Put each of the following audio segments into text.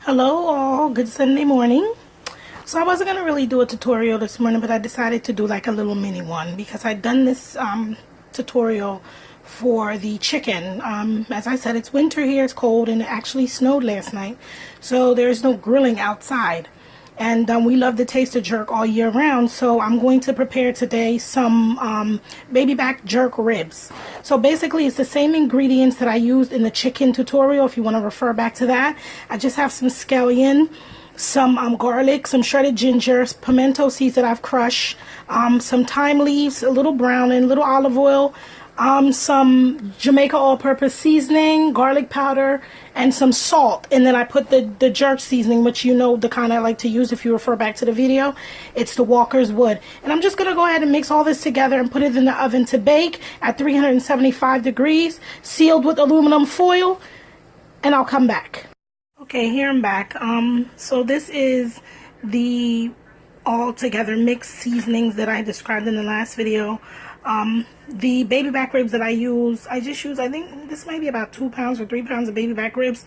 Hello all, good Sunday morning. So I wasn't going to really do a tutorial this morning, but I decided to do like a little mini one because I'd done this tutorial for the chicken. As I said, it's winter here, it's cold, and it actually snowed last night. So there's no grilling outside. And we love the taste of jerk all year round, so I'm going to prepare today some baby back jerk ribs. So basically it's the same ingredients that I used in the chicken tutorial, if you want to refer back to that. I just have some scallion, some garlic, some shredded ginger, pimento seeds that I've crushed, some thyme leaves, a little browning, a little olive oil, some Jamaica all-purpose seasoning, garlic powder, and some salt. And then I put the jerk seasoning, which you know the kind I like to use if you refer back to the video. It's the Walker's Wood. And I'm just going to go ahead and mix all this together and put it in the oven to bake at 375 degrees, sealed with aluminum foil, and I'll come back. Okay, here I'm back. So this is the all together mixed seasonings that I described in the last video. The baby back ribs that I just use, I think this might be about 2 pounds or 3 pounds of baby back ribs.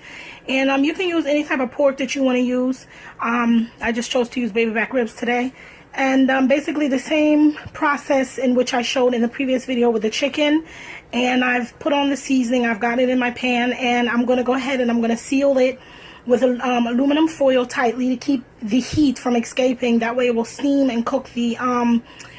And you can use any type of pork that you want to use. I just chose to use baby back ribs today. And basically the same process in which I showed in the previous video with the chicken. And I've put on the seasoning, I've got it in my pan, and I'm going to go ahead and I'm going to seal it with aluminum foil tightly to keep the heat from escaping. That way it will steam and cook the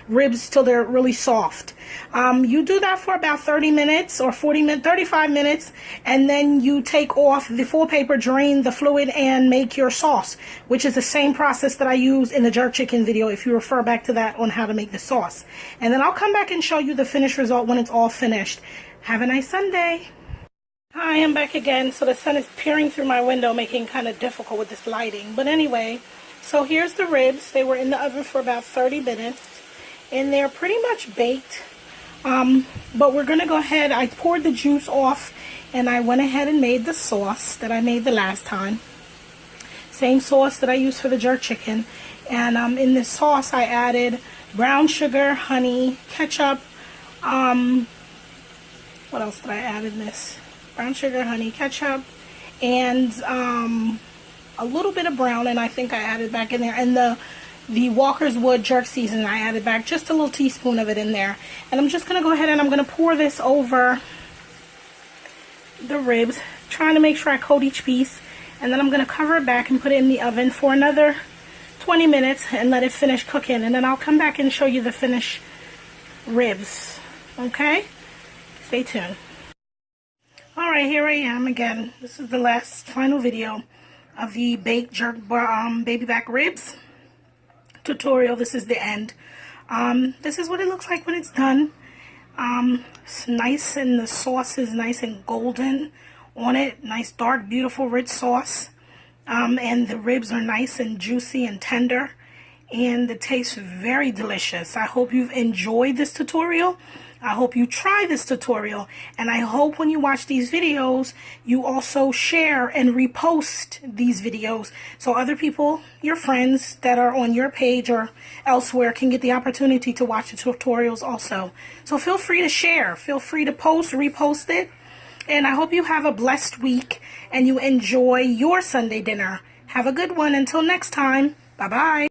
ribs till they're really soft. You do that for about 30 minutes or 35 minutes, and then you take off the foil paper, drain the fluid, and make your sauce, which is the same process that I used in the jerk chicken video if you refer back to that on how to make the sauce. And then I'll come back and show you the finished result when it's all finished. Have a nice Sunday. Hi, I'm back again. So the sun is peering through my window, making it kind of difficult with this lighting. But anyway, so here's the ribs. They were in the oven for about 30 minutes. And they're pretty much baked. But we're going to go ahead. I poured the juice off. And I went ahead and made the sauce that I made the last time. Same sauce that I used for the jerk chicken. And in this sauce I added brown sugar, honey, ketchup. What else did I add in this? Brown sugar, honey, ketchup, and a little bit of brown, and I think I added back in there, and the Walker's Wood jerk seasoning I added back, just a little teaspoon of it in there. And I'm just going to go ahead and I'm going to pour this over the ribs, trying to make sure I coat each piece, and then I'm going to cover it back and put it in the oven for another 20 minutes and let it finish cooking, and then I'll come back and show you the finished ribs. Okay? Stay tuned. Alright, here I am again. This is the last final video of the baked jerk baby back ribs tutorial. This is the end. This is what it looks like when it's done. It's nice, and the sauce is nice and golden on it. Nice, dark, beautiful, rich sauce. And the ribs are nice and juicy and tender. And it tastes very delicious. I hope you've enjoyed this tutorial. I hope you try this tutorial, and I hope when you watch these videos you also share and repost these videos so other people, your friends that are on your page or elsewhere, can get the opportunity to watch the tutorials also. So feel free to share, feel free to post, repost it, and I hope you have a blessed week and you enjoy your Sunday dinner. Have a good one. Until next time, bye-bye.